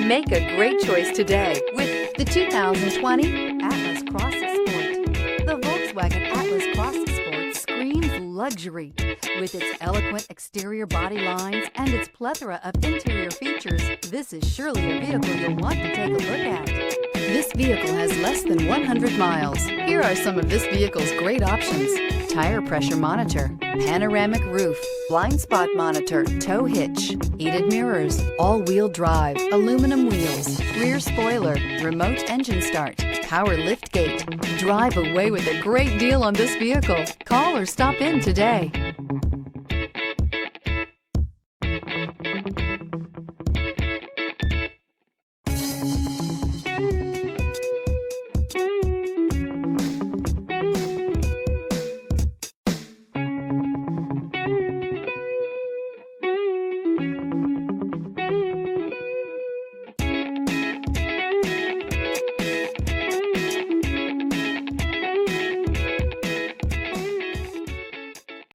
Make a great choice today with the 2020 Atlas Cross Sport. The Volkswagen Atlas Cross Sport screams luxury. With its eloquent exterior body lines and its plethora of interior features, this is surely a vehicle you'll want to take a look at. This vehicle has less than 100 miles. Here are some of this vehicle's great options: tire pressure monitor, panoramic roof, blind spot monitor, tow hitch, heated mirrors, all-wheel drive, aluminum wheels, rear spoiler, remote engine start, power lift gate. Drive away with a great deal on this vehicle. Call or stop in today.